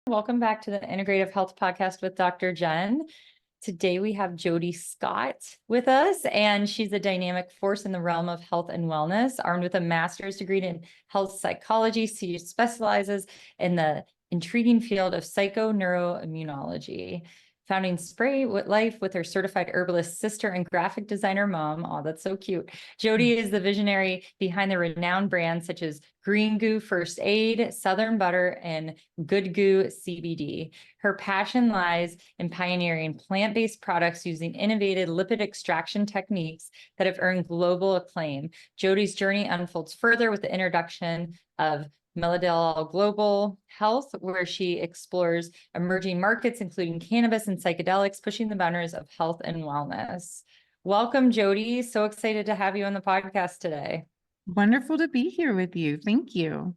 Welcome back to the Integrative Health Podcast with Dr. Jen. Today we have Jodi Scott with us, and she's a dynamic force in the realm of health and wellness. Armed with a master's degree in health psychology, she specializes in the intriguing field of psychoneuroimmunology. Founding Spray Life with her certified herbalist sister and graphic designer mom. Oh, that's so cute. Jodi is the visionary behind the renowned brands such as Green Goo First Aid, Southern Butter, and Good Goo CBD. Her passion lies in pioneering plant-based products using innovative lipid extraction techniques that have earned global acclaim. Jodi's journey unfolds further with the introduction of Meladel Global Health, where she explores emerging markets, including cannabis and psychedelics, pushing the boundaries of health and wellness. Welcome, Jodi. So excited to have you on the podcast today. Wonderful to be here with you. Thank you.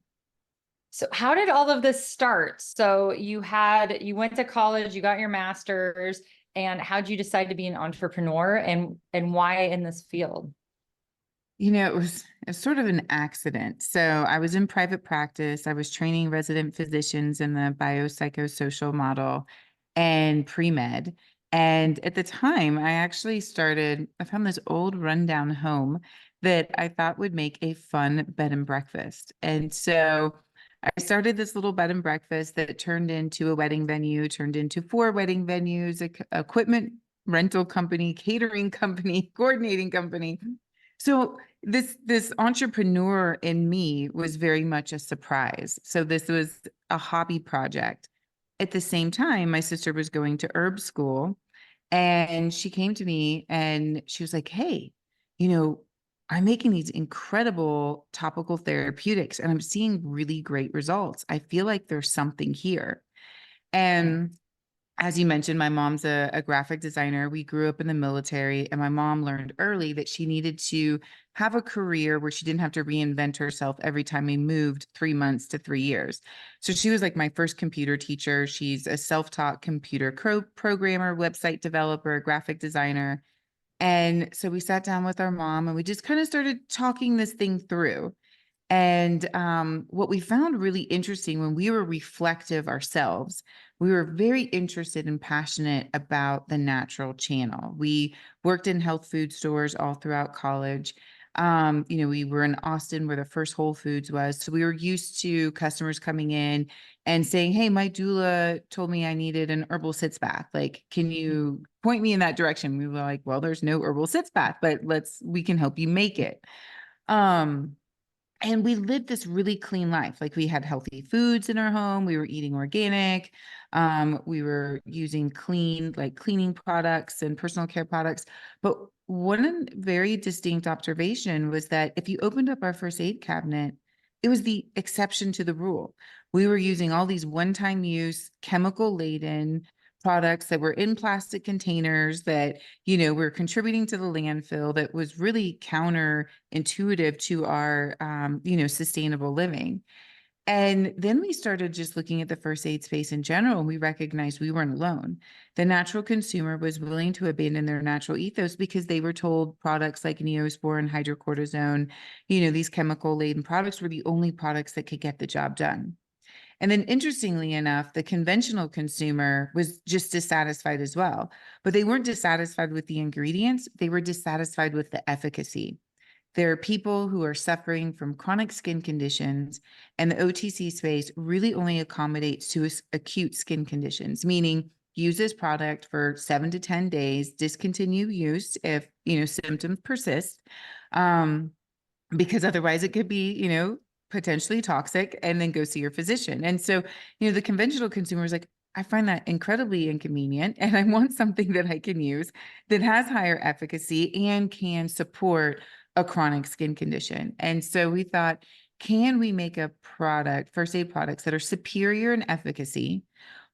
So how did all of this start? So you went to college, you got your master's, and how did you decide to be an entrepreneur and why in this field? It was sort of an accident. So I was in private practice. I was training resident physicians in the biopsychosocial model and pre-med. And at the time, I found this old rundown home that I thought would make a fun bed and breakfast. And so I started this little bed and breakfast that turned into a wedding venue, turned into 4 wedding venues, equipment rental company, catering company, coordinating company. So this entrepreneur in me was very much a surprise. So this was a hobby project. At the same time, my sister was going to herb school, and she came to me and she was like, "Hey, you know, I'm making these incredible topical therapeutics and I'm seeing really great results. I feel like there's something here." And as you mentioned, my mom's a graphic designer. We grew up in the military, and my mom learned early that she needed to have a career where she didn't have to reinvent herself every time we moved 3 months to 3 years. So she was like my first computer teacher. She's a self-taught computer programmer, website developer, graphic designer. And so we sat down with our mom and we just kind of started talking this thing through. And what we found really interesting when we were reflective ourselves, we were very interested and passionate about the natural channel. We worked in health food stores all throughout college. We were in Austin where the first Whole Foods was. So we were used to customers coming in and saying, "Hey, my doula told me I needed an herbal sitz bath. Like, can you point me in that direction?" We were like, "Well, there's no herbal sitz bath, but we can help you make it." Um, and we lived this really clean life. Like we had healthy foods in our home. We were eating organic. We were using cleaning products and personal care products. But one very distinct observation was that if you opened up our first aid cabinet, it was the exception to the rule. We were using all these one-time use, chemical laden products that were in plastic containers that, were contributing to the landfill, that was really counterintuitive to our, sustainable living. And then we started just looking at the first aid space in general, and we recognized we weren't alone. The natural consumer was willing to abandon their natural ethos because they were told products like Neosporin and hydrocortisone, these chemical laden products were the only products that could get the job done. And then interestingly enough, the conventional consumer was just dissatisfied as well, but they weren't dissatisfied with the ingredients. They were dissatisfied with the efficacy. There are people who are suffering from chronic skin conditions, and the OTC space really only accommodates to acute skin conditions, meaning use this product for 7 to 10 days, discontinue use if, symptoms persist, because otherwise it could be, potentially toxic, and then go see your physician. And so, the conventional consumer is like, I find that incredibly inconvenient, and I want something that I can use that has higher efficacy and can support a chronic skin condition. And so we thought, can we make a product, first aid products that are superior in efficacy,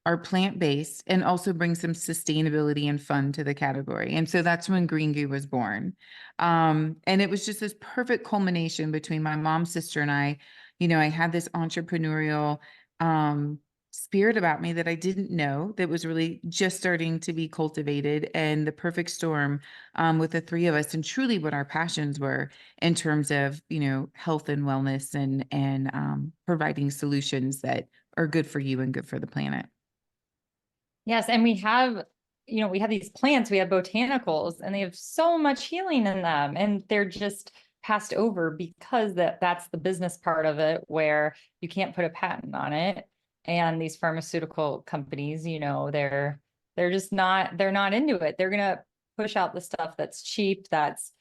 are plant-based, and also bring some sustainability and fun to the category? And so that's when Green Goo was born. And it was just this perfect culmination between my mom, sister, and I. I had this entrepreneurial spirit about me that I didn't know, that was really just starting to be cultivated, and the perfect storm with the 3 of us, and truly what our passions were in terms of, health and wellness, and providing solutions that are good for you and good for the planet. Yes, and we have these plants, we have botanicals, and they have so much healing in them, and they're just passed over because that's the business part of it where you can't put a patent on it. And these pharmaceutical companies, they're not into it. They're gonna push out the stuff that's cheap, that's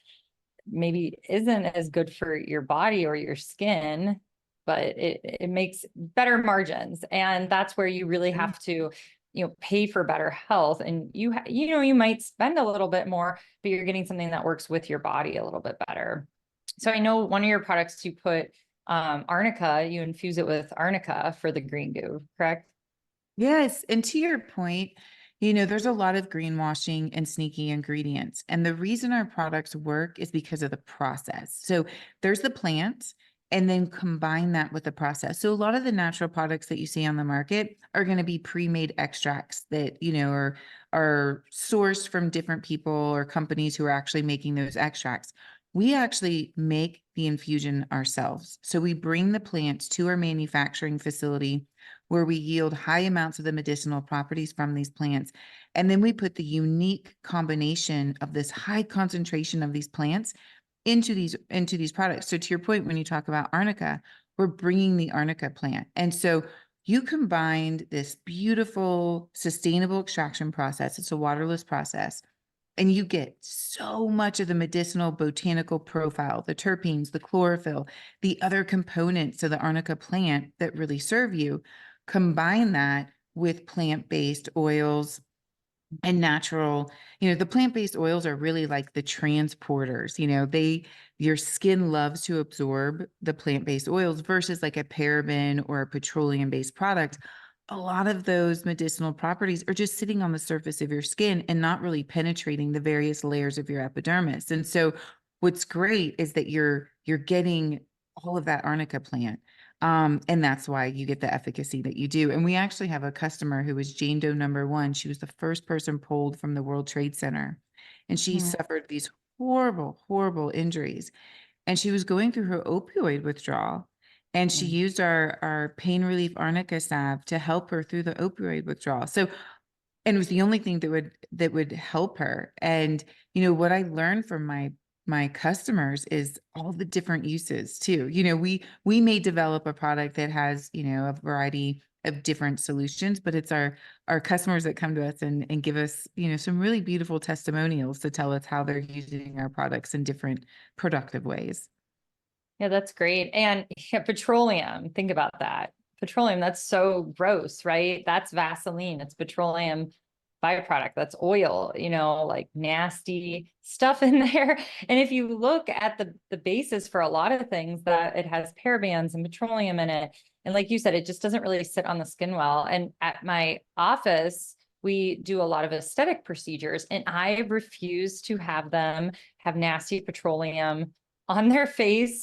maybe isn't as good for your body or your skin, but it makes better margins. And that's where you really have to, pay for better health. And you might spend a little bit more, but you're getting something that works with your body a little bit better. So I know one of your products you put arnica, you infuse it with arnica for the green goo, correct? Yes. And to your point, there's a lot of greenwashing and sneaky ingredients. And the reason our products work is because of the process. So there's the plant, and then combine that with the process. So a lot of the natural products that you see on the market are going to be pre-made extracts that, are sourced from different people or companies who are actually making those extracts. We actually make the infusion ourselves. So we bring the plants to our manufacturing facility where we yield high amounts of the medicinal properties from these plants. And then we put the unique combination of this high concentration of these plants into these products. So to your point, when you talk about arnica, we're bringing the arnica plant. And so you combined this beautiful, sustainable extraction process. It's a waterless process, and you get so much of the medicinal botanical profile, the terpenes, the chlorophyll, the other components of the arnica plant that really serve you. Combine that with plant-based oils and natural, the plant-based oils are really like the transporters. Your skin loves to absorb the plant-based oils versus like a paraben or a petroleum-based product. A lot of those medicinal properties are just sitting on the surface of your skin and not really penetrating the various layers of your epidermis. And so what's great is that you're getting all of that arnica plant. And that's why you get the efficacy that you do. And we actually have a customer who was Jane Doe #1. She was the first person pulled from the World Trade Center, and she Mm. suffered these horrible, horrible injuries. And she was going through her opioid withdrawal. And she Mm. used our pain relief arnica salve to help her through the opioid withdrawal. So, and it was the only thing that would help her. And what I learned from my customers is all the different uses too. We may develop a product that has, a variety of different solutions, but it's our customers that come to us and give us, some really beautiful testimonials to tell us how they're using our products in different productive ways. Yeah, that's great. And yeah, petroleum, think about that. Petroleum, that's so gross, right? That's Vaseline. It's petroleum byproduct. That's oil, like nasty stuff in there. And if you look at the basis for a lot of things, that it has parabens and petroleum in it. And like you said, it just doesn't really sit on the skin well. And at my office, we do a lot of aesthetic procedures, and I refuse to have them have nasty petroleum on their face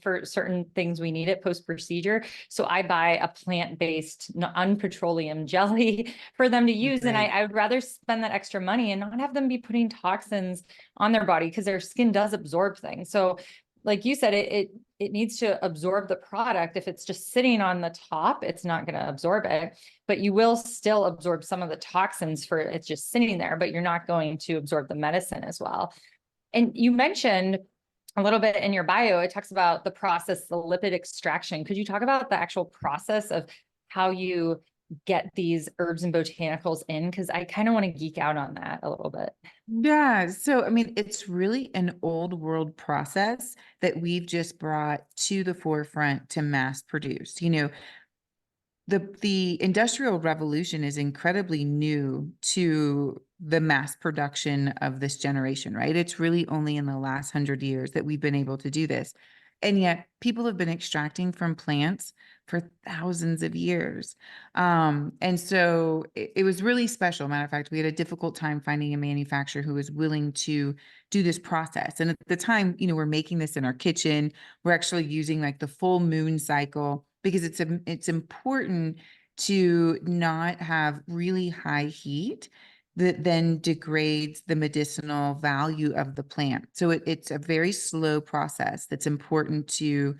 for certain things we need it post-procedure. So I buy a plant-based, unpetroleum jelly for them to use. And Right. I would rather spend that extra money and not have them be putting toxins on their body, because their skin does absorb things. So like you said, it needs to absorb the product. If it's just sitting on the top, it's not going to absorb it, but you will still absorb some of the toxins for it's just sitting there, but you're not going to absorb the medicine as well. And you mentioned a little bit in your bio, it talks about the process, the lipid extraction. Could you talk about the actual process of how you get these herbs and botanicals in? Because I kind of want to geek out on that a little bit. Yeah. So, I mean, it's really an old world process that we've just brought to the forefront to mass produce. The industrial revolution is incredibly new to the mass production of this generation, right? It's really only in the last 100 years that we've been able to do this. And yet people have been extracting from plants for thousands of years. And so it was really special. Matter of fact, we had a difficult time finding a manufacturer who was willing to do this process. And at the time, we're making this in our kitchen. We're actually using like the full moon cycle, because it's important to not have really high heat that then degrades the medicinal value of the plant. So it's a very slow process that's important to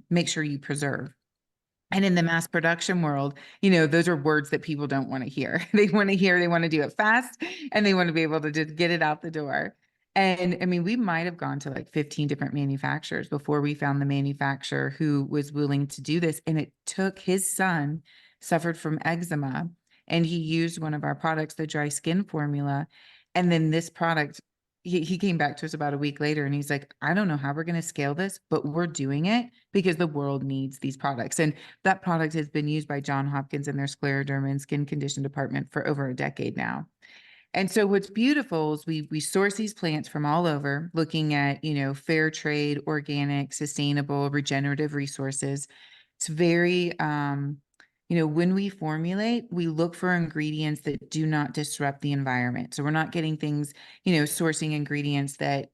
make sure you preserve. And in the mass production world, those are words that people don't want to hear. They want to do it fast, and they want to be able to just get it out the door. And I mean, we might have gone to like 15 different manufacturers before we found the manufacturer who was willing to do this. And it took, his son suffered from eczema, and he used one of our products, the dry skin formula. And then this product, he came back to us about a week later, and he's like, I don't know how we're going to scale this, but we're doing it because the world needs these products. And that product has been used by John Hopkins in their scleroderma and skin condition department for over a decade now. And so what's beautiful is we source these plants from all over, looking at, fair trade, organic, sustainable, regenerative resources. It's very, when we formulate, we look for ingredients that do not disrupt the environment. So we're not getting things, sourcing ingredients that,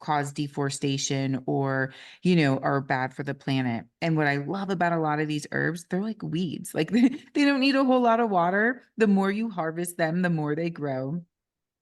cause deforestation or, are bad for the planet. And what I love about a lot of these herbs, they're like weeds. Like they don't need a whole lot of water. The more you harvest them, the more they grow.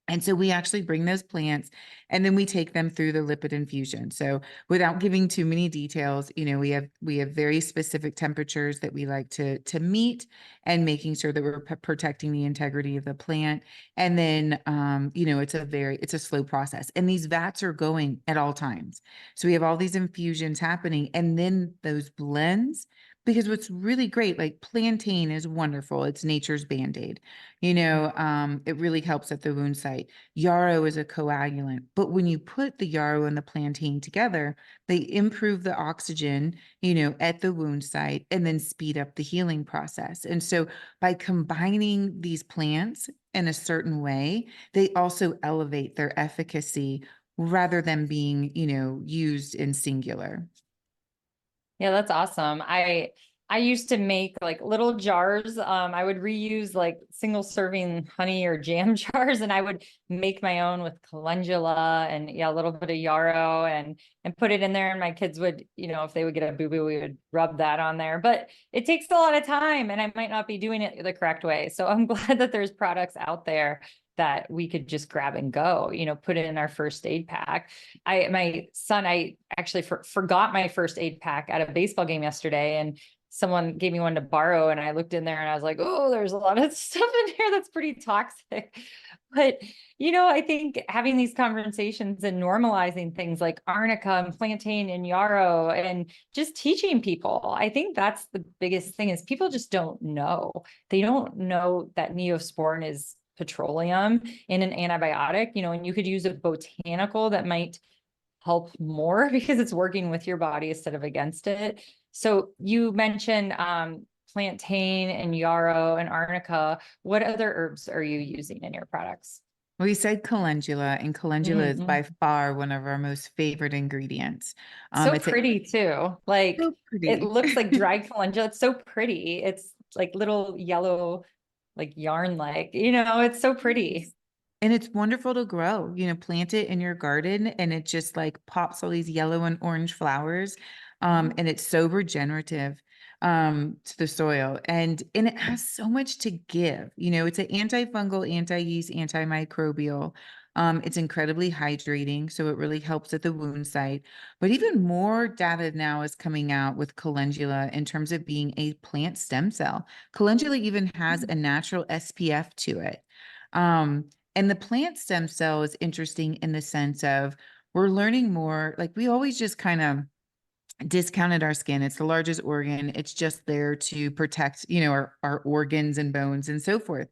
And so we actually bring those plants and then we take them through the lipid infusion. So without giving too many details, we have very specific temperatures that we like to meet, and making sure that we're protecting the integrity of the plant. And then it's a slow process. And these vats are going at all times. So we have all these infusions happening, and then those blends, because what's really great, like plantain is wonderful. It's nature's Band-Aid. It really helps at the wound site. Yarrow is a coagulant, but when you put the yarrow and the plantain together, they improve the oxygen, at the wound site, and then speed up the healing process. And so by combining these plants in a certain way, they also elevate their efficacy rather than being, used in singular. Yeah, that's awesome. I used to make like little jars. I would reuse like single serving honey or jam jars, and I would make my own with calendula and yeah, a little bit of yarrow and put it in there. And my kids would, if they would get a boo-boo, we would rub that on there. But it takes a lot of time, and I might not be doing it the correct way. So I'm glad that there's products out there that we could just grab and go, put it in our first aid pack. My son, I actually forgot my first aid pack at a baseball game yesterday, and someone gave me one to borrow, and I looked in there and I was like, oh, there's a lot of stuff in here that's pretty toxic. But, I think having these conversations and normalizing things like arnica and plantain and yarrow and just teaching people, I think that's the biggest thing, is people just don't know. They don't know that Neosporin is petroleum in an antibiotic, and you could use a botanical that might help more because it's working with your body instead of against it. So you mentioned plantain and yarrow and arnica. What other herbs are you using in your products? We said calendula, and calendula is by far one of our most favorite ingredients. So It's pretty too. Like so it pretty. looks like dried calendula. It's so pretty. It's like little yellow, like yarn, like, it's so pretty. And it's wonderful to grow, plant it in your garden, and it just like pops all these yellow and orange flowers. And it's so regenerative to the soil, and it has so much to give. It's an antifungal, anti-yeast, antimicrobial. It's incredibly hydrating, so it really helps at the wound site. But even more data now is coming out with calendula in terms of being a plant stem cell. Calendula even has a natural SPF to it. And the plant stem cell is interesting in the sense of we're learning more. Like we always just kind of discounted our skin. It's the largest organ. It's just there to protect, our organs and bones and so forth.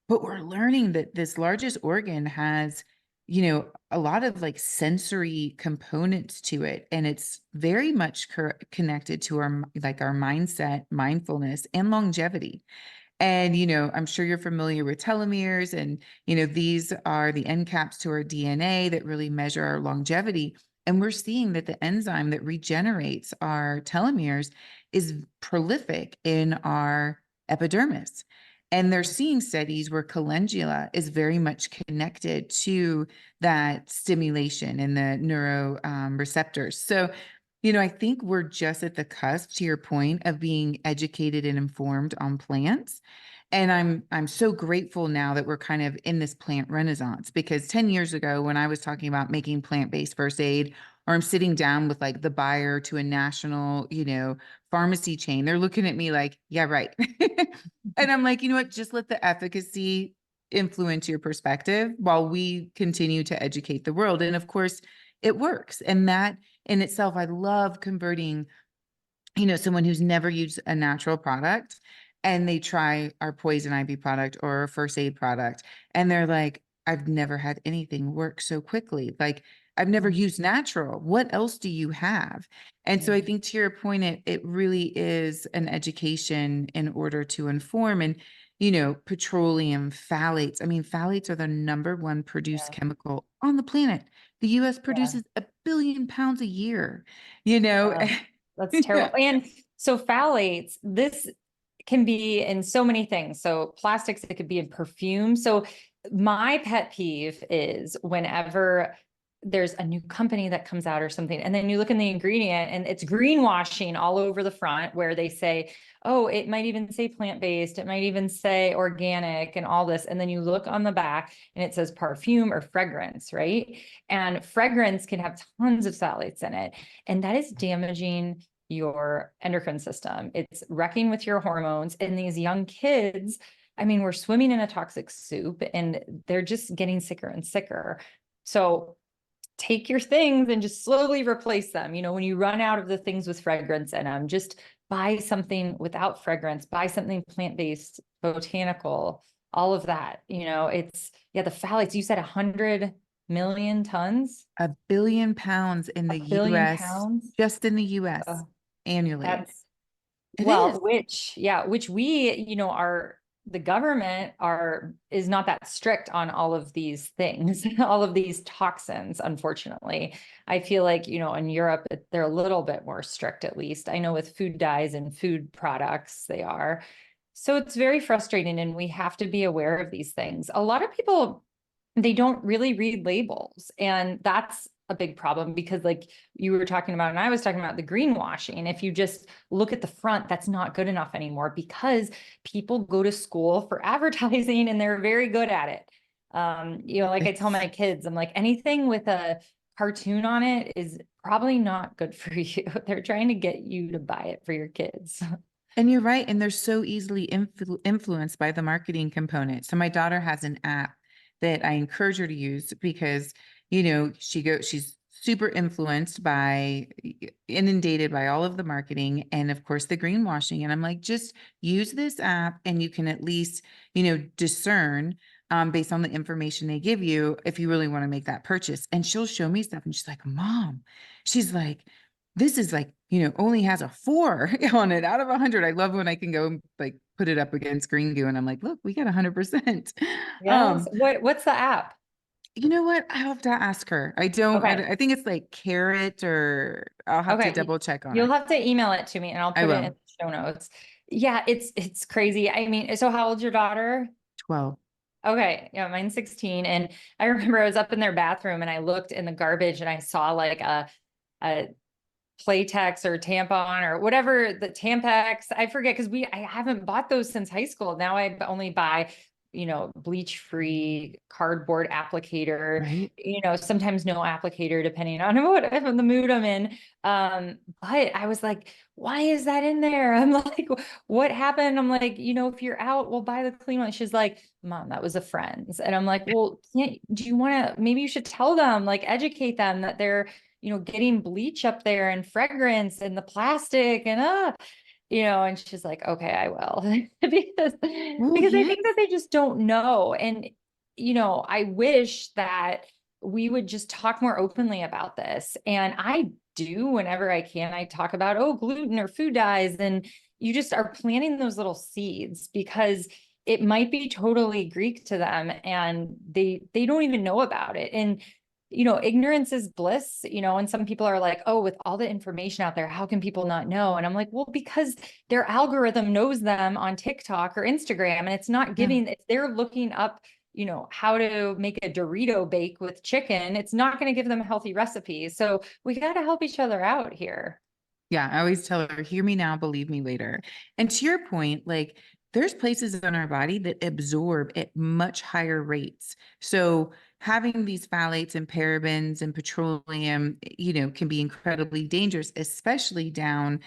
But we're learning that this largest organ has, a lot of like sensory components to it. And it's very much connected to our mindset, mindfulness, and longevity. And, I'm sure you're familiar with telomeres, and, these are the end caps to our DNA that really measure our longevity. And we're seeing that the enzyme that regenerates our telomeres is prolific in our epidermis. And they're seeing studies where calendula is very much connected to that stimulation in the neuro receptors. So, I think we're just at the cusp, to your point, of being educated and informed on plants. And I'm so grateful now that we're kind of in this plant renaissance, because 10 years ago, when I was talking about making plant-based first aid, or I'm sitting down with like the buyer to a national, pharmacy chain, they're looking at me like, yeah, right. And I'm like, you know what? Just let the efficacy influence your perspective while we continue to educate the world. And of course, it works. And that in itself, I love converting, someone who's never used a natural product and they try our poison ivy product or our first aid product. And they're like, I've never had anything work so quickly. Like, I've never Mhm. used natural. What else do you have? And so I Yeah. think to your point, it really is an education in order to inform. And, petroleum, phthalates. I mean, phthalates are the number one produced Yeah. chemical on the planet. The US Yeah. produces 1 billion pounds a year, you know? Wow. That's terrible. Yeah. And so phthalates, this can be in so many things. So plastics, it could be in perfume. So my pet peeve is whenever there's a new company that comes out or something, and then you look in the ingredient and it's greenwashing all over the front where they say, oh, it might even say plant-based, it might even say organic and all this. And then you look on the back and it says perfume or fragrance, right? And fragrance can have tons of phthalates in it. And that is damaging your endocrine system. It's wrecking with your hormones. And these young kids, I mean, we're swimming in a toxic soup and they're just getting sicker and sicker. So take your things and just slowly replace them. When you run out of the things with fragrance in them, just buy something without fragrance, buy something plant-based, botanical, all of that. It's, yeah, the phthalates, you said 100 million tons, 1 billion pounds in a the billion US, pounds. just in the US Uh, annually. that's It is. Well, which we, are the government is not that strict on all of these things, all of these toxins, unfortunately. I feel like, in Europe, they're a little bit more strict, at least. I know with food dyes and food products, they are. So it's very frustrating, and we have to be aware of these things. A lot of people, they don't really read labels, and that's a big problem because like you were talking about and I was talking about the greenwashing. If you just look at the front, that's not good enough anymore because people go to school for advertising and they're very good at it. Like I tell It's my kids, I'm like, anything with a cartoon on it is probably not good for you. They're trying to get you to buy it for your kids. And you're right. And they're so easily influenced by the marketing component. So my daughter has an app that I encourage her to use because, she's super influenced by, inundated by all of the marketing and of course the greenwashing. And I'm like, just use this app and you can at least, discern based on the information they give you if you really want to make that purchase. And she'll show me stuff and she's like, Mom, she's like, this is like, only has a 4 on it out of 100. I love when I can go and like put it up against green goo and I'm like, look, we got 100%. Yes. What's the app? You know what? I have to ask her. I don't, Okay. I think it's like carrot, or I'll have to Okay. double check on You'll it. have to email it to me and I'll I put it in will. the show notes. Yeah, it's crazy. I mean, so how old's your daughter? 12. Okay, yeah, mine's 16. And I remember I was up in their bathroom and I looked in the garbage and I saw like a Playtex or tampon or whatever, the Tampax, I forget, because I haven't bought those since high school. Now I only buy, bleach free cardboard applicator, Right. sometimes no applicator depending on what the mood I'm in. But I was like, why is that in there? I'm like, what happened? I'm like, if you're out, we'll buy the clean one. She's like, Mom, that was a friend's. And I'm like, well, do you want to, maybe you should tell them, like educate them that they're, getting bleach up there and fragrance and the plastic and and she's like, okay, I will. because Well, because I think yes. that they just don't know. And I wish that we would just talk more openly about this. And I do whenever I can. I talk about, oh, gluten or food dyes, and you just are planting those little seeds because it might be totally Greek to them and they don't even know about it. And ignorance is bliss, and some people are like, oh, with all the information out there, how can people not know? And I'm like, well, because their algorithm knows them on TikTok or Instagram, and it's not Yeah. giving, if they're looking up, how to make a Dorito bake with chicken, it's not going to give them healthy recipes. So we got to help each other out here. Yeah. I always tell her, hear me now, believe me later. And to your point, like there's places in our body that absorb at much higher rates. So having these phthalates and parabens and petroleum, can be incredibly dangerous, especially down,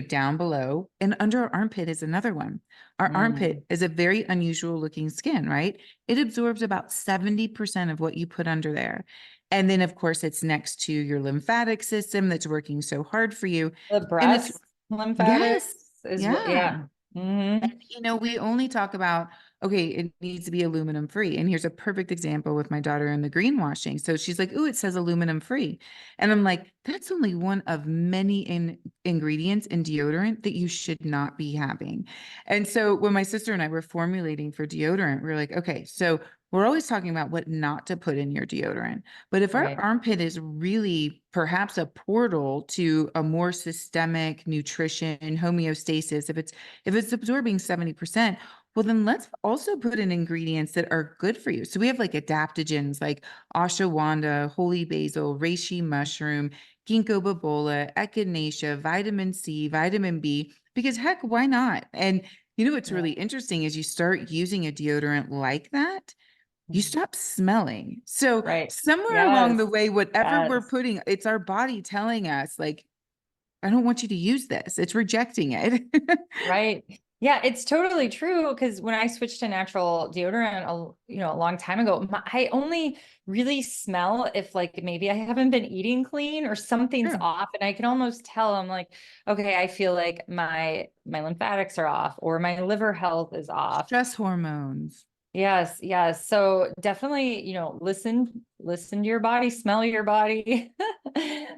down below. And under our armpit is another one. Our Mm. armpit is a very unusual looking skin, right? It absorbs about 70% of what you put under there. And then, of course, it's next to your lymphatic system that's working so hard for you. The And it's, breast lymphatics yes, is what, yeah. yeah. Hmm. We only talk about, okay, it needs to be aluminum free. And here's a perfect example with my daughter in the greenwashing. So she's like, oh, it says aluminum free. And I'm like, that's only one of many ingredients in deodorant that you should not be having. And so when my sister and I were formulating for deodorant, we were like, okay, so we're always talking about what not to put in your deodorant. But if our Right. armpit is really perhaps a portal to a more systemic nutrition, homeostasis, if it's absorbing 70%, well, then let's also put in ingredients that are good for you. So we have like adaptogens like ashwagandha, holy basil, reishi mushroom, ginkgo biloba, echinacea, vitamin C, vitamin B, because heck, why not? And what's Yeah. really interesting is you start using a deodorant like that, you Mhm. stop smelling. So Right. somewhere along Yes. the way, whatever we're Yes. putting, it's our body telling us, like, I don't want you to use this. It's rejecting it. Right. Yeah, it's totally true. Because when I switched to natural deodorant, a long time ago, I only really smell if like maybe I haven't been eating clean or something's Sure. off, and I can almost tell. I'm like, okay, I feel like my lymphatics are off or my liver health is off. Stress hormones. Yes, yes. So definitely, listen to your body, smell your body.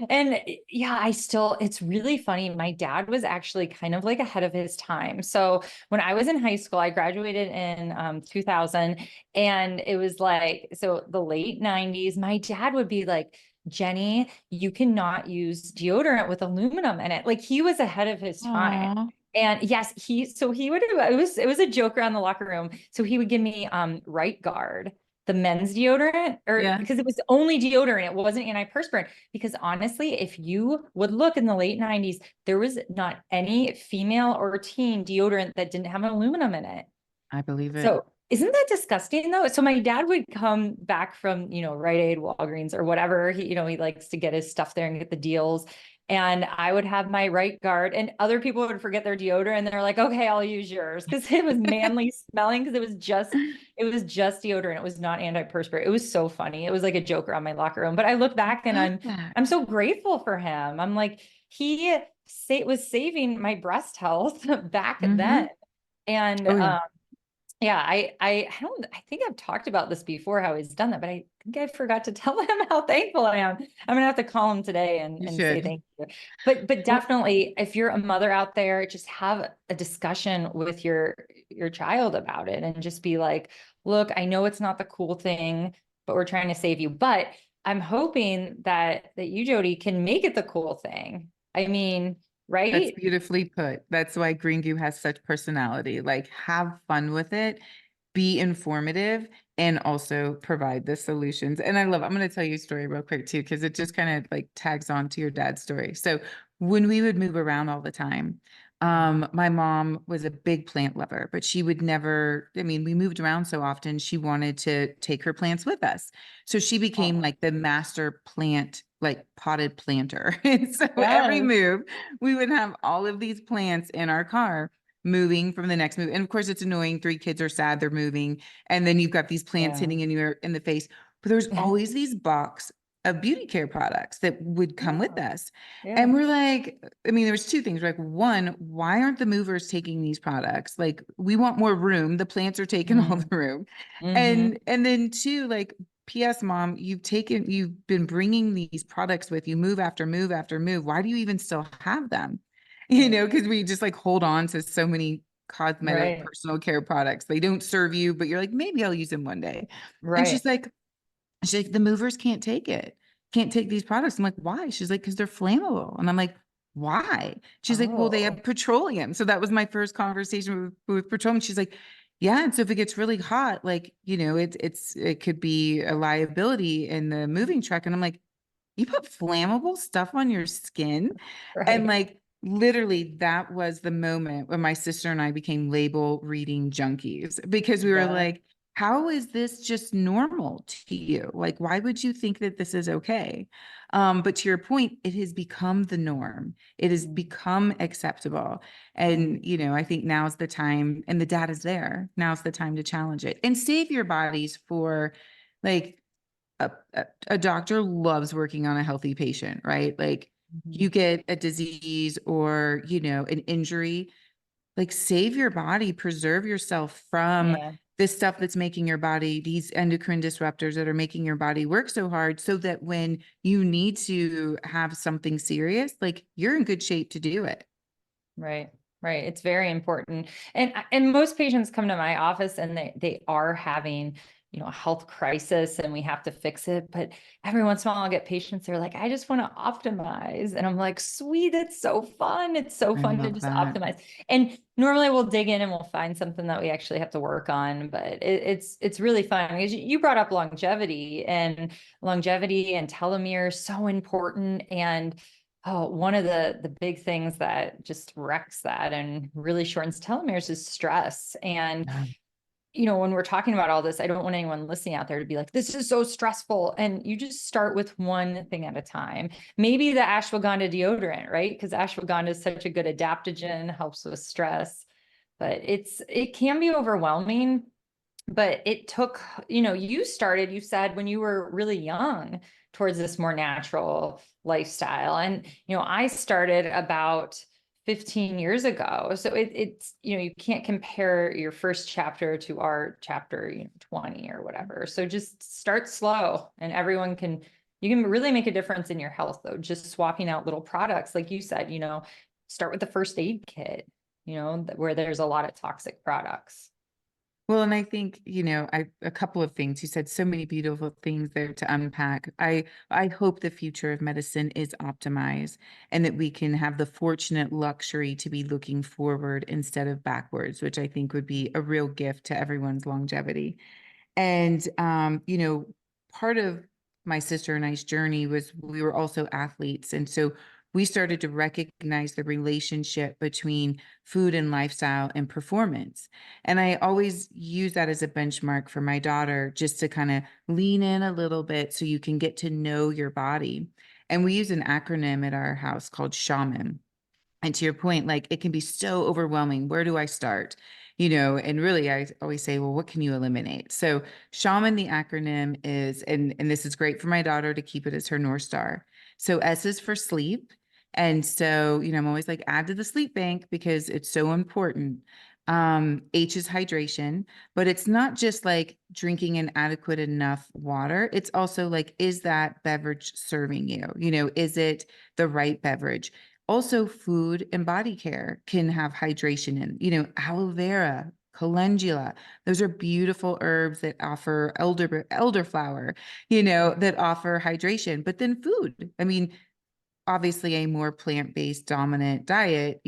And yeah, it's really funny. My dad was actually kind of like ahead of his time. So when I was in high school, I graduated in 2000, and it was like, so the late 90s, my dad would be like, Jenny, you cannot use deodorant with aluminum in it. Like he was ahead of his time. Aw. And yes, he would it was a joke around the locker room. So he would give me Right Guard, the men's deodorant, or Yeah, because it was only deodorant, it wasn't antiperspirant. Because honestly, if you would look in the late 90s, there was not any female or teen deodorant that didn't have aluminum in it. I believe it. So isn't that disgusting though? So my dad would come back from, Rite Aid, Walgreens, or whatever. He likes to get his stuff there and get the deals. And I would have my Right Guard, and other people would forget their deodorant, and they're like, okay, I'll use yours. Cause it was manly smelling, because it was just deodorant. It was not antiperspirant. It was so funny. It was like a joke around my locker room. But I look back and Love I'm that. I'm so grateful for him. I'm like, he was saving my breast health back then. Hmm. And Oh, yeah, yeah, I think I've talked about this before, how he's done that, but I think I forgot to tell him how thankful I am. I'm gonna have to call him today and you say should. thank you. But Well, definitely, if you're a mother out there, just have a discussion with your child about it, and just be like, look, I know it's not the cool thing, but we're trying to save you. But I'm hoping that you, Jodi, can make it the cool thing. I mean, that's right? beautifully put. That's why Green Goo has such personality. Like, have fun with it, be informative, and also provide the solutions. And I'm going to tell you a story real quick too, because it just kind of like tags on to your dad's story. So when we would move around all the time, my mom was a big plant lover, but she would never, I mean, we moved around so often, she wanted to take her plants with us. So she became Oh, like the master plant, like potted planter. And so every yes. move, we would have all of these plants in our car moving from the next move. And of course, it's annoying. Three kids are sad, they're moving. And then you've got these plants Yeah. hitting in the face. But there's always these box of beauty care products that would come with Yeah. us. Yeah. And we're like, I mean, there was two things. We're like, one, why aren't the movers taking these products? Like, we want more room. The plants are taking all the Mm-hmm. room. Mm-hmm. And then two, like, P.S. Mom, you've been bringing these products with you move after move after move. Why do you even still have them? Right. Because we just like hold on to so many cosmetic Right. personal care products. They don't serve you, but you're like, maybe I'll use them one day. And Right. she's like, the movers can't take it, can't take these products. I'm like, why? She's like, because they're flammable. And I'm like, why? She's like, well, they Oh, have petroleum. So that was my first conversation with petroleum. She's like, yeah. And so if it gets really hot, like, it could be a liability in the moving truck. And I'm like, you put flammable stuff on your skin? And right. like, literally that was the moment when my sister and I became label reading junkies, because we were Yeah. like, how is this just normal to you? Like, why would you think that this is okay? But to your point, it has become the norm. It has Mm. become acceptable. And, I think now's the time, and the data's there. Now's the time to challenge it and save your bodies for, like, a doctor loves working on a healthy patient, right? Like, Mhm. you get a disease or, an injury, like, save your body, preserve yourself from Yeah. this stuff that's making your body, these endocrine disruptors that are making your body work so hard, so that when you need to have something serious, like, you're in good shape to do it. Right. Right. It's very important. And most patients come to my office and they are having, a health crisis and we have to fix it. But every once in a while I'll get patients that are like, I just want to optimize. And I'm like, sweet, it's so fun. It's so I fun to love just that. optimize. And normally we'll dig in and we'll find something that we actually have to work on. But it's really fun because you brought up longevity and telomeres so important. And oh, one of the big things that just wrecks that and really shortens telomeres is stress. And, Yeah. when we're talking about all this, I don't want anyone listening out there to be like, this is so stressful. And you just start with one thing at a time. Maybe the ashwagandha deodorant, right? Because ashwagandha is such a good adaptogen, helps with stress, but it can be overwhelming. But it took, you said when you were really young towards this more natural lifestyle. And, I started about 15 years ago. So it's, you can't compare your first chapter to our chapter, 20 or whatever. So just start slow and you can really make a difference in your health though. Just swapping out little products. Like you said, start with the first aid kit, where there's a lot of toxic products. Well, and I think, a couple of things. You said so many beautiful things there to unpack. I hope the future of medicine is optimized, and that we can have the fortunate luxury to be looking forward instead of backwards, which I think would be a real gift to everyone's longevity. And, part of my sister and I's journey was we were also athletes. And so we started to recognize the relationship between food and lifestyle and performance. And I always use that as a benchmark for my daughter, just to kind of lean in a little bit so you can get to know your body. And we use an acronym at our house called SHAMAN. And to your point, like, it can be so overwhelming. Where do I start? And really I always say, well, what can you eliminate? So shaman, the acronym is, and this is great for my daughter to keep it as her North Star. So S is for sleep. And so, I'm always like, add to the sleep bank because it's so important. H is hydration, but it's not just like drinking an adequate enough water. It's also like, is that beverage serving you? Is it the right beverage? Also, food and body care can have hydration in, aloe vera, calendula. Those are beautiful herbs that offer elderflower, that offer hydration. But then food, I mean, obviously a more plant-based dominant diet,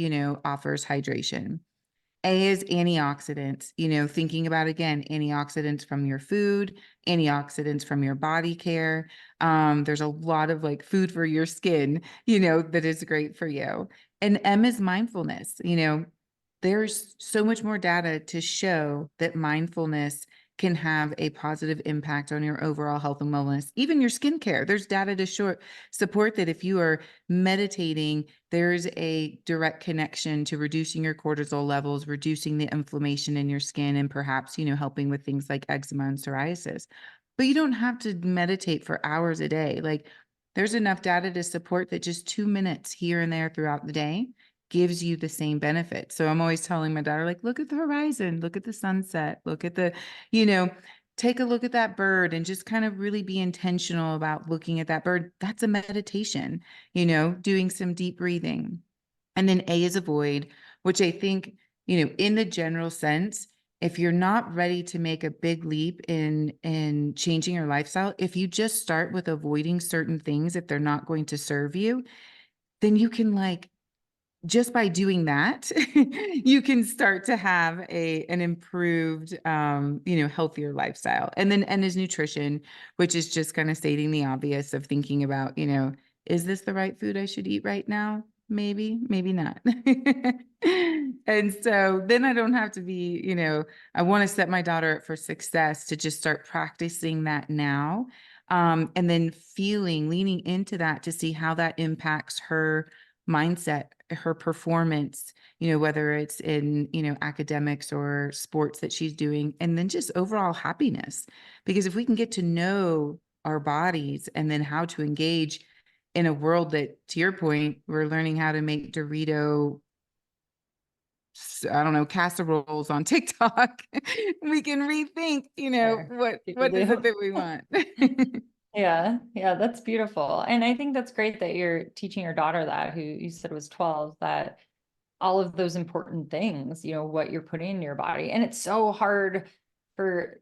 offers hydration. A is antioxidants, thinking about, again, antioxidants from your food, antioxidants from your body care. There's a lot of like food for your skin, that is great for you. And M is mindfulness. There's so much more data to show that mindfulness can have a positive impact on your overall health and wellness, even your skincare. There's data to support that if you are meditating, there's a direct connection to reducing your cortisol levels, reducing the inflammation in your skin, and perhaps, helping with things like eczema and psoriasis. But you don't have to meditate for hours a day. Like, there's enough data to support that just 2 minutes here and there throughout the day gives you the same benefit. So I'm always telling my daughter, like, look at the horizon, look at the sunset, look at the, you know, take a look at that bird and just kind of really be intentional about looking at that bird. That's a meditation, doing some deep breathing. And then A is avoid, which I think, in the general sense, if you're not ready to make a big leap in changing your lifestyle, if you just start with avoiding certain things, if they're not going to serve you, then you can, like, just by doing that, you can start to have an improved, healthier lifestyle. And then N is nutrition, which is just kind of stating the obvious of thinking about, is this the right food I should eat right now? maybe not. And so then I don't have to be, I want to set my daughter up for success to just start practicing that now. And then leaning into that to see how that impacts her mindset, her performance, whether it's in, academics or sports that she's doing, and then just overall happiness. Because if we can get to know our bodies and then how to engage in a world that, to your point, we're learning how to make I don't know, casseroles on TikTok, we can rethink, Sure. People what is it do. that we want? Yeah, yeah, that's beautiful. And I think that's great that you're teaching your daughter that, who you said was 12, that all of those important things, what you're putting in your body. And it's so hard for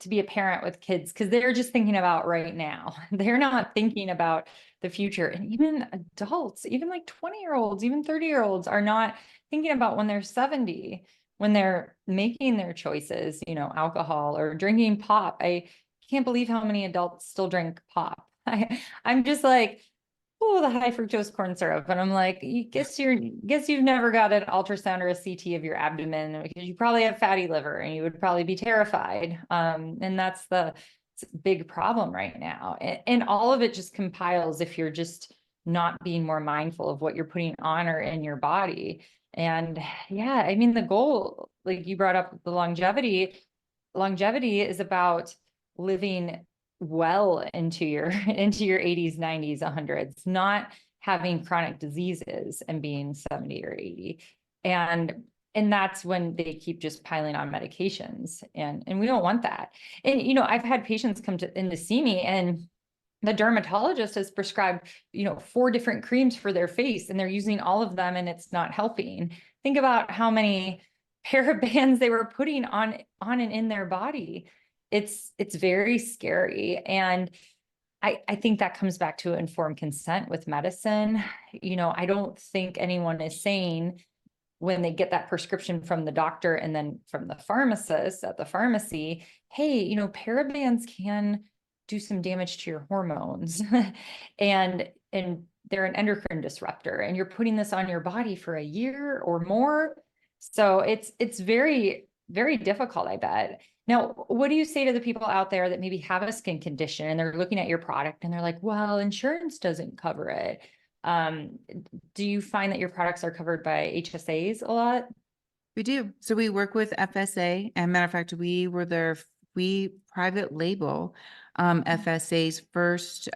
to be a parent with kids because they're just thinking about right now. They're not thinking about the future. And even adults, even like 20-year-olds, even 30-year-olds are not thinking about when they're 70, when they're making their choices, alcohol or drinking pop. I can't believe how many adults still drink pop. I'm just like, oh, the high fructose corn syrup. And I'm like, guess you've never got an ultrasound or a CT of your abdomen because you probably have fatty liver and you would probably be terrified. And that's the big problem right now. And all of it just compiles if you're just not being more mindful of what you're putting on or in your body. And yeah, I mean, the goal, like you brought up the longevity is about living well into your 80s, 90s, 100s, not having chronic diseases and being 70 or 80. And that's when they keep just piling on medications. And we don't want that. And I've had patients come in to see me, and the dermatologist has prescribed 4 different creams for their face, and they're using all of them and it's not helping. Think about how many parabens they were putting on and in their body. It's very scary. And I think that comes back to informed consent with medicine. I don't think anyone is saying when they get that prescription from the doctor and then from the pharmacist at the pharmacy, hey, parabens can do some damage to your hormones. and they're an endocrine disruptor, and you're putting this on your body for a year or more. So it's very, very difficult, I bet. Now, what do you say to the people out there that maybe have a skin condition and they're looking at your product and they're like, well, insurance doesn't cover it? Um, do you find that your products are covered by HSAs a lot? We do. So we work with FSA. And matter of fact, we private label FSA's first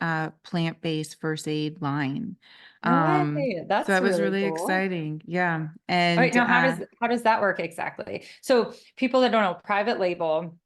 plant-based first aid line. No way. So That's that was really really cool. exciting. Yeah. All right, And now how does that work exactly? So people that don't know, private label.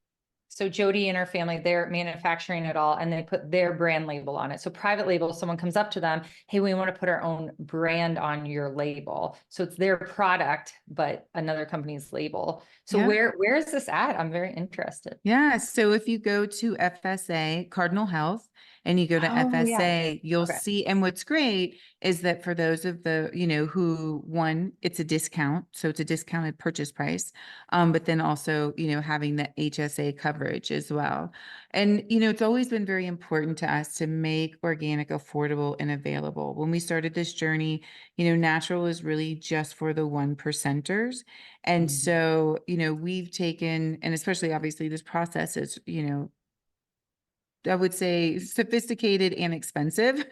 So Jodi and her family, they're manufacturing it all and they put their brand label on it. So private label, someone comes up to them, hey, we want to put our own brand on your label. So it's their product, but another company's label. So yeah. where is this at? I'm very interested. Yeah. So if you go to FSA Cardinal Health and you go to Oh yeah. FSA, you'll Okay. see. And what's great is that for those of the, who one, it's a discount. So it's a discounted purchase price. But then also, having the HSA coverage as well. And, it's always been very important to us to make organic affordable and available. When we started this journey, natural is really just for the 1%ers. And Mhm. so, we've taken, and especially obviously this process is, I would say sophisticated and expensive.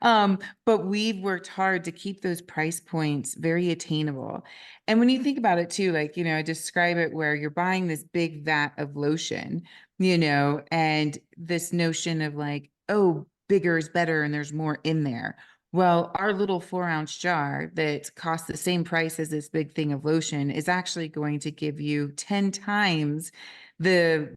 But we've worked hard to keep those price points very attainable. And when you think about it too, like, I describe it where you're buying this big vat of lotion, and this notion of like, oh, bigger is better and there's more in there. Well, our little 4-ounce jar that costs the same price as this big thing of lotion is actually going to give you 10 times the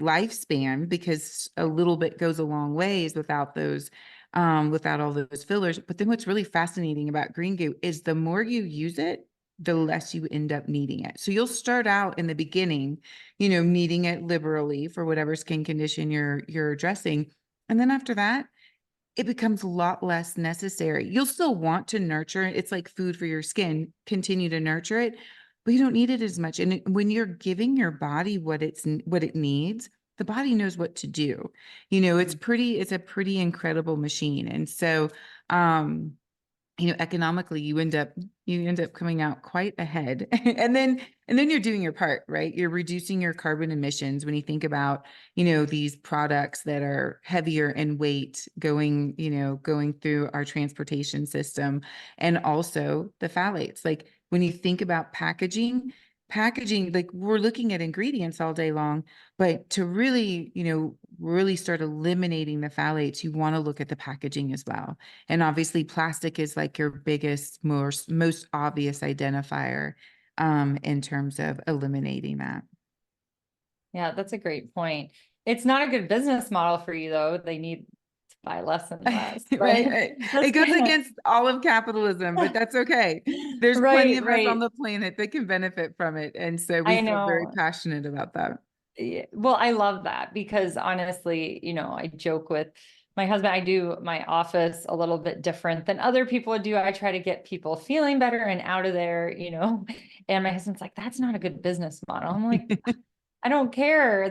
lifespan, because a little bit goes a long ways without without all those fillers. But then what's really fascinating about green goo is the more you use it, the less you end up needing it. So you'll start out in the beginning, needing it liberally for whatever skin condition you're addressing. And then after that, it becomes a lot less necessary. You'll still want to nurture it. It's like food for your skin. Continue to nurture it, but you don't need it as much. And when you're giving your body what it needs, the body knows what to do. It's a pretty incredible machine. And so, economically you end up coming out quite ahead. And then you're doing your part, right? You're reducing your carbon emissions when you think about, these products that are heavier in weight going through our transportation system, and also the phthalates. Like when you think about packaging, like we're looking at ingredients all day long, but to really start eliminating the phthalates, you want to look at the packaging as well. And obviously plastic is like your biggest, most obvious identifier in terms of eliminating that. Yeah, that's a great point. It's not a good business model for you though. They need to buy less and less, but Right. It that's goes kind against all of capitalism, but that's okay. There's plenty right, of us on right. the planet that can benefit from it. And so we I feel very know. passionate about that. Yeah, well, I love that because honestly, I joke with my husband, I do my office a little bit different than other people do. I try to get people feeling better and out of there. And my husband's like, that's not a good business model. I'm like, I don't care.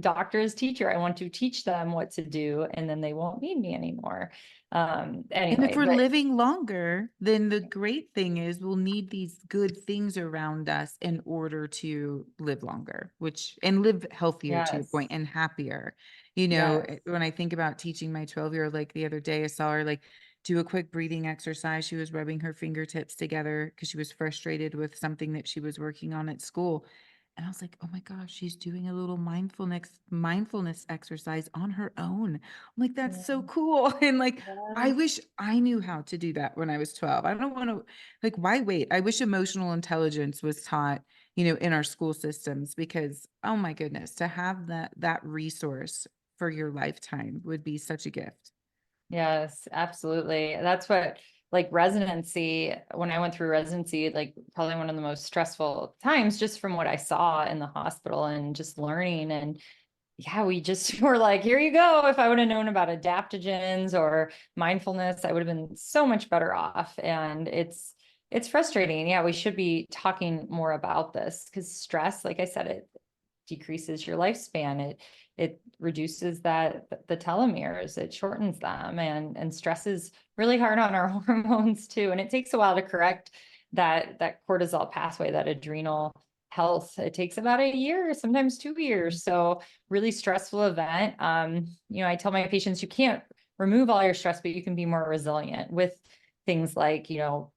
Doctor is teacher. I want to teach them what to do, and then they won't need me anymore. And if Anyway, we're but living longer, then the great thing is we'll need these good things around us in order to live longer, and live healthier, to your yes, point, and happier. yes. When I think about teaching my 12-year-old, like the other day, I saw her like do a quick breathing exercise. She was rubbing her fingertips together because she was frustrated with something that she was working on at school. And I was like, oh my gosh, she's doing a little mindfulness exercise on her own. I'm like, that's so Yeah, cool. And like, I yes. wish I knew how to do that when I was 12. I don't want to, like, why wait? I wish emotional intelligence was taught, in our school systems, because oh my goodness, to have that resource for your lifetime would be such a gift. Yes, absolutely. That's what like residency, when I went through residency, like probably one of the most stressful times just from what I saw in the hospital and just learning. And yeah, we just were like, here you go. If I would have known about adaptogens or mindfulness, I would have been so much better off. And it's frustrating. Yeah, we should be talking more about this because stress, like I said, it decreases your lifespan. It reduces the telomeres, it shortens them, and stress is really hard on our hormones too. And it takes a while to correct that cortisol pathway, that adrenal health. It takes about a year, sometimes 2 years. So really stressful event. I tell my patients you can't remove all your stress, but you can be more resilient with things like,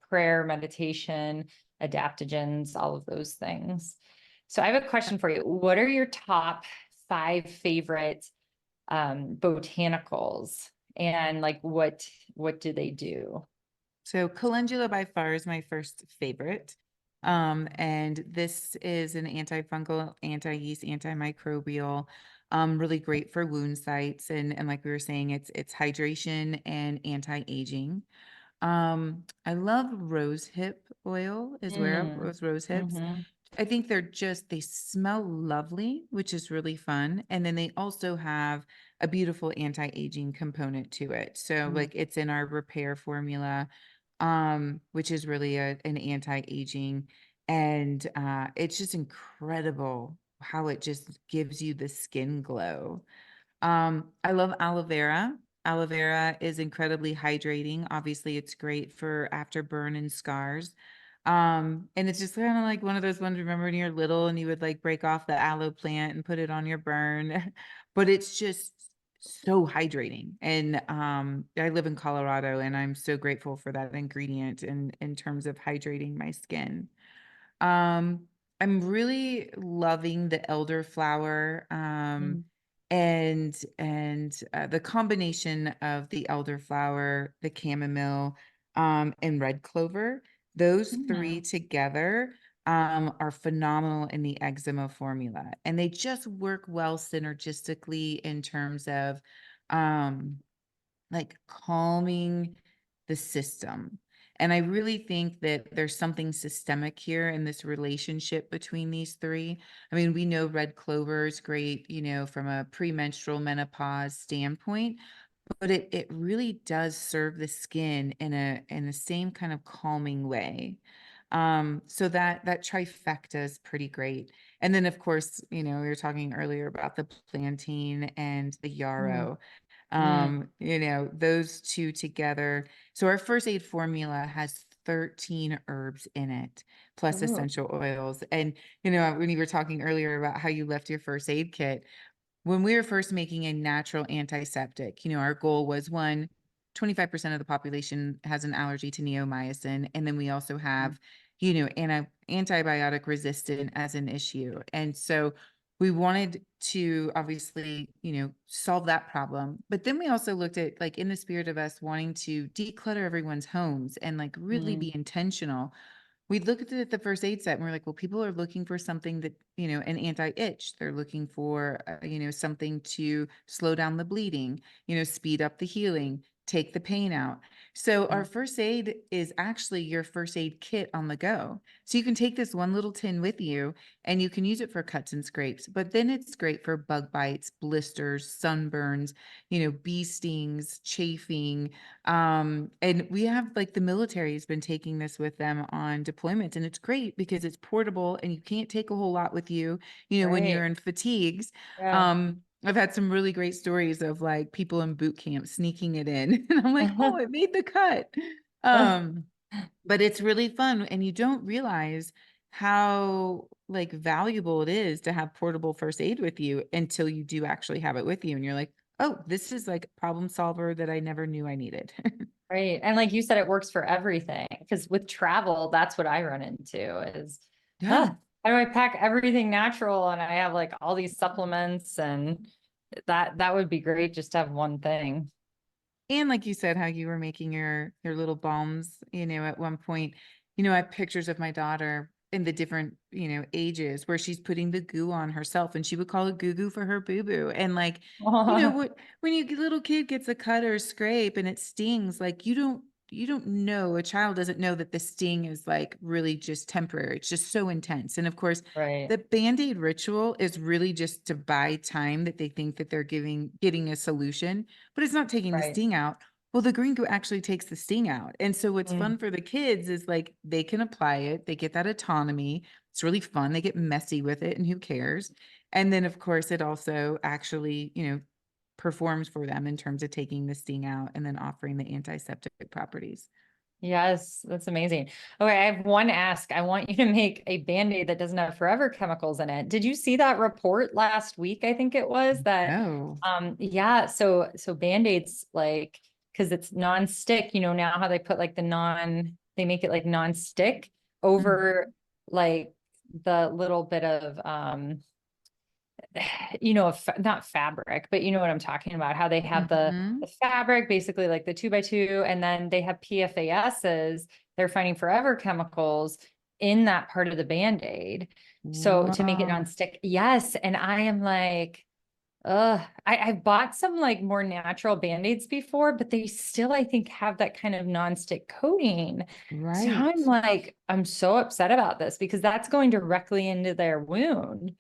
prayer, meditation, adaptogens, all of those things. So I have a question for you. What are your top 5 favorite botanicals, and like what do they do? So calendula by far is my first favorite. And this is an antifungal, anti-yeast, antimicrobial, really great for wound sites. And like we were saying, it's hydration and anti-aging. I love rose hip oil is where Mm, was rose hips. hmm. I think they smell lovely, which is really fun. And then they also have a beautiful anti-aging component to it. So like it's in our repair formula, which is really an anti-aging. And it's just incredible how it just gives you the skin glow. I love aloe vera. Aloe vera is incredibly hydrating. Obviously, it's great for after burn and scars. And it's just kind of like one of those ones, remember when you're little and you would like break off the aloe plant and put it on your burn. But it's just so hydrating. And I live in Colorado and I'm so grateful for that ingredient in terms of hydrating my skin. Um, I'm really loving the elderflower, and the combination of the elderflower, the chamomile, and red clover. Those three Mm, together, are phenomenal in the eczema formula, and they just work well synergistically in terms of, um, like calming the system. And I really think that there's something systemic here in this relationship between these three. I mean, we know red clover is great, from a premenstrual menopause standpoint, but it really does serve the skin in the same kind of calming way. So that trifecta is pretty great. And then of course, we were talking earlier about the plantain and the mm, yarrow. Mm. Those two together. So our first aid formula has 13 herbs in it, plus Ooh. essential oils. And, when you were talking earlier about how you left your first aid kit, when we were first making a natural antiseptic, our goal was 25% of the population has an allergy to neomycin. And then we also Mm. have, antibiotic resistant as an issue. And so we wanted to obviously, solve that problem. But then we also looked at, like, in the spirit of us wanting to declutter everyone's homes and like really Mm. be intentional, we looked at the first aid set and we're like, well, people are looking for something that, an anti-itch. They're looking for, something to slow down the bleeding, speed up the healing, take the pain out. So our Mm. first aid is actually your first aid kit on the go. So you can take this one little tin with you and you can use it for cuts and scrapes, but then it's great for bug bites, blisters, sunburns, bee stings, chafing, and we have, like, the military has been taking this with them on deployment, and it's great because it's portable and you can't take a whole lot with you, when Right. you're in fatigues. Yeah. I've had some really great stories of, like, people in boot camp sneaking it in, and I'm like, "Oh, it made the cut." Um, but it's really fun, and you don't realize how, like, valuable it is to have portable first aid with you until you do actually have it with you, and you're like, "Oh, this is, like, a problem solver that I never knew I needed." Right. And like you said, it works for everything. Because with travel, that's what I run into is, Yeah. huh, how do I pack everything natural? And I have like all these supplements and that would be great just to have one thing. And like you said, how you were making your little balms, at one point, I have pictures of my daughter in the different, ages where she's putting the goo on herself and she would call it goo goo for her boo boo. And like, when little kid gets a cut or a scrape and it stings, like you don't know, a child doesn't know that the sting is like really just temporary. It's just so intense. And of course, Right. the Band-Aid ritual is really just to buy time that they think that they're getting a solution, but it's not taking the Right. sting out. Well, the green goo actually takes the sting out. And so what's Mm. fun for the kids is like they can apply it, they get that autonomy. It's really fun. They get messy with it and who cares? And then of course it also actually, performs for them in terms of taking the sting out and then offering the antiseptic properties. Yes, that's amazing. Okay, I have one ask. I want you to make a Band-Aid that doesn't have forever chemicals in it. Did you see that report last week? I think it was that Oh. yeah, so Band-Aids like because it's non-stick, now how they put like they make it like non-stick over Mhm. like the little bit of not fabric, but you know what I'm talking about, how they have the Mhm. fabric, basically like the 2x2, and then they have PFASs, they're finding forever chemicals in that part of the Band-Aid. So to make it Wow. non-stick. Yes. And I am like, I've bought some like more natural Band-Aids before, but they still, I think, have that kind of non-stick coating. So I'm Right. like, I'm so upset about this because that's going directly into their wound.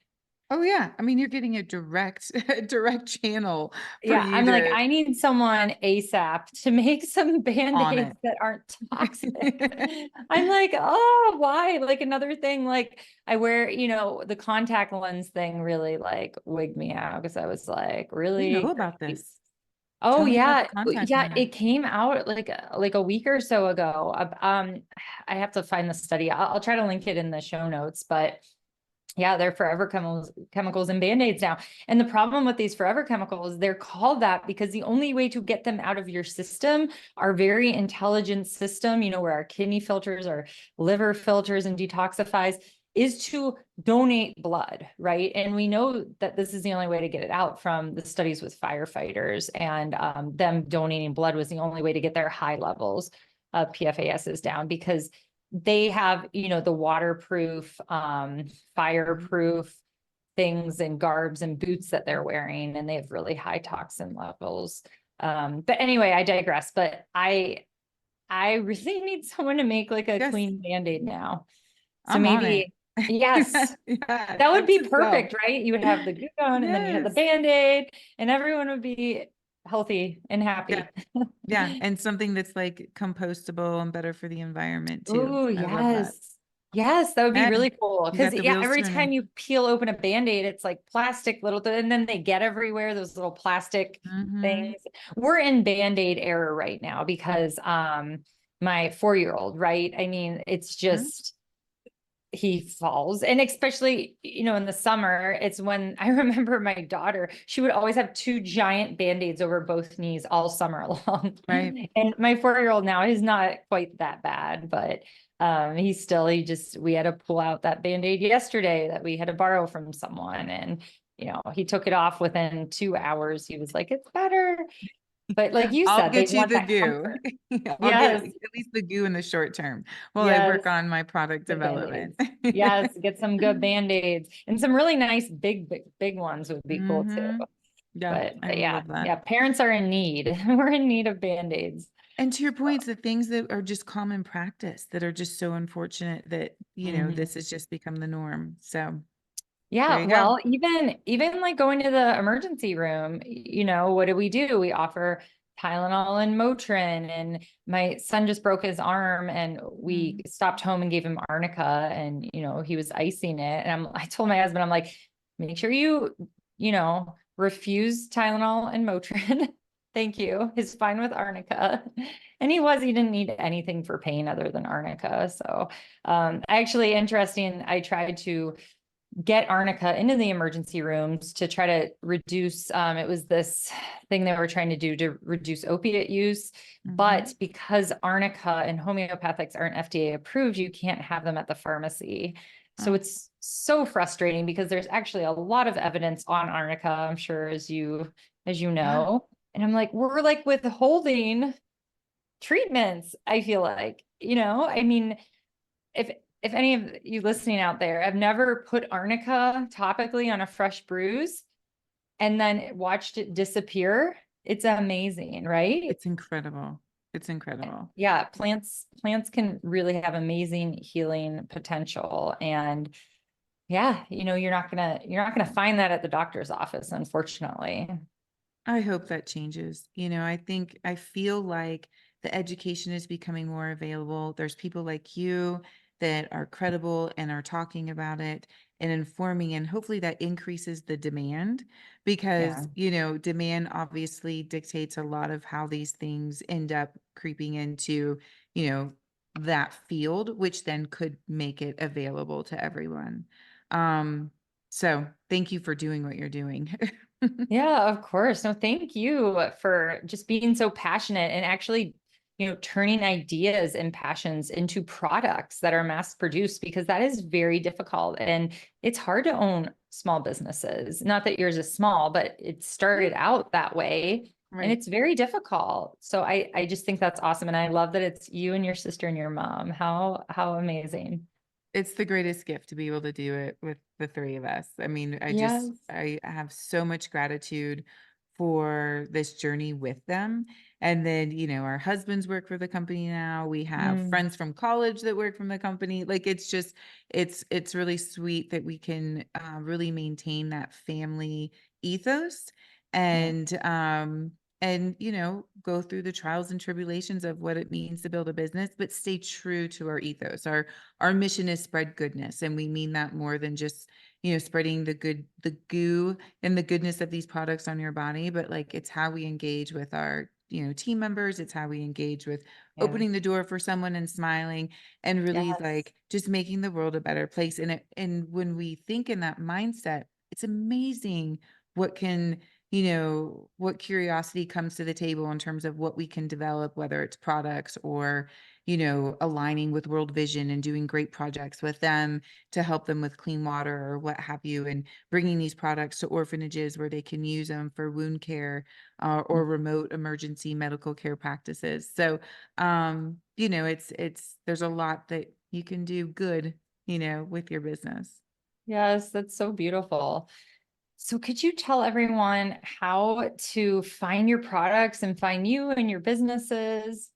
Oh yeah. I mean, you're getting a direct a direct channel for Yeah, you I'm like, to I need someone ASAP to make some on Band-Aids it. that aren't toxic. I'm like, oh, why? Like another thing, like I wear, the contact lens thing really like wigged me out because I was like, You know really? about this. Oh Tell me about the yeah, contact yeah. lens. It came out like a week or so ago. I have to find the study. I'll try to link it in the show notes, but yeah, they're forever chemicals and Band-Aids now. And the problem with these forever chemicals, they're called that because the only way to get them out of your system, our very intelligent system, where our kidney filters, our liver filters and detoxifies, is to donate blood, right? And we know that this is the only way to get it out from the studies with firefighters, and them donating blood was the only way to get their high levels of PFASs down because they have, the waterproof, fireproof things and garbs and boots that they're wearing, and they have really high toxin levels. But anyway, I digress. But I really need someone to make like a Yes, clean Band-Aid now. So I'm on it. maybe, yes, Yeah, that would note be to self. perfect, right? You would have the goo gun and then you had the Yes. Band-Aid and everyone would be healthy and Yeah. happy. Yeah. And something that's like compostable and better for the environment too. Oh, I love that. yes. Yes, that would be Yeah, really cool. you Cause got the yeah, wheels every time turning. you peel open a Band-Aid, it's like plastic and then they get everywhere, those little plastic Hmm. things. We're in Band-Aid era right now because my 4-year-old, right? I mean, it's just he falls. And especially, in the summer, it's when I remember my daughter, she would always have two giant Band-Aids over both knees all summer long. Right. And my 4-year-old now, he's not quite that bad, but we had to pull out that Band-Aid yesterday that we had to borrow from someone. And, he took it off within 2 hours. He was like, it's better. But like you I'll said, they get you want the that goo. comfort. I'll get Yes. at least the goo in the short term while I Yes. work on my product The development. Band-Aids. Yes, get some good Band-Aids and some really nice big ones would be cool too. Hmm. Yeah, But, I yeah, love that. yeah, parents are in need. We're in need of Band-Aids. And to your points, the things that are just common practice that are just so unfortunate that, Mhm. this has just become the norm. So there Yeah, you go. well, even like going to the emergency room, what do? We offer Tylenol and Motrin, and my son just broke his arm and we Mm. stopped home and gave him arnica and he was icing it. And I told my husband, I'm like, make sure you refuse Tylenol and Motrin. Thank you. He's fine with arnica. And he didn't need anything for pain other than arnica. So actually interesting. I tried to get arnica into the emergency rooms to try to reduce it was this thing they were trying to do to reduce opiate use, but Mhm. because arnica and homeopathics aren't FDA approved, you can't have them at the pharmacy. So Oh, it's so frustrating because there's actually a lot of evidence on arnica, I'm sure, as you yeah. know. And I'm like, we're like withholding treatments, I feel like, I mean, if if any of you listening out there have never put arnica topically on a fresh bruise and then watched it disappear, it's amazing, right? It's incredible. It's incredible. Yeah, plants can really have amazing healing potential. And yeah, you're not gonna find that at the doctor's office, unfortunately. I hope that changes. I feel like the education is becoming more available. There's people like you that are credible and are talking about it and informing, and hopefully that increases the demand Yeah. because, demand obviously dictates a lot of how these things end up creeping into, you know, that field, which then could make it available to everyone. So thank you for doing what you're doing. Yeah, of course. No, thank you for just being so passionate and actually, turning ideas and passions into products that are mass produced because that is very difficult and it's hard to own small businesses. Not that yours is small, but it started Right. out that way and Right. it's very difficult. So I just think that's awesome. And I love that it's you and your sister and your mom. How amazing. It's the greatest gift to be able to do it with the 3 of us. I mean, Yes. I have so much gratitude for this journey with them. And then, our husbands work for the company now. We have Mm, friends from college that work from the company. Like, it's just it's really sweet that we can, really maintain that family ethos yeah. and, go through the trials and tribulations of what it means to build a business, but stay true to our ethos. Our mission is spread goodness, and we mean that more than just, spreading the goo and the goodness of these products on your body, but like it's how we engage with our, team members. It's how we engage with Yeah. opening the door for someone and smiling and really Yes. like just making the world a better place. And when we think in that mindset, it's amazing what can, what curiosity comes to the table in terms of what we can develop, whether it's products or aligning with World Vision and doing great projects with them to help them with clean water or what have you, and bringing these products to orphanages where they can use them for wound care or remote emergency medical care practices. So, there's a lot that you can do good, with your business. Yes, that's so beautiful. So could you tell everyone how to find your products and find you and your businesses?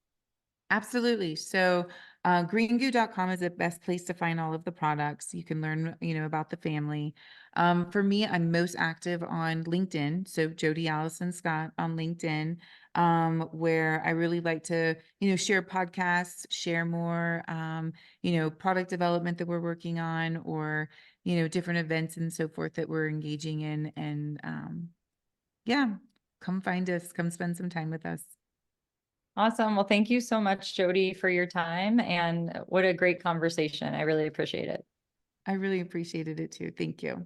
Absolutely. So Greengoo.com is the best place to find all of the products. You can learn, about the family. For me, I'm most active on LinkedIn. So Jodi Allison Scott on LinkedIn, where I really like to, share podcasts, share more, product development that we're working on, or, different events and so forth that we're engaging in. And yeah, come find us, come spend some time with us. Awesome. Well, thank you so much, Jodi, for your time, and what a great conversation. I really appreciate it. I really appreciated it too. Thank you.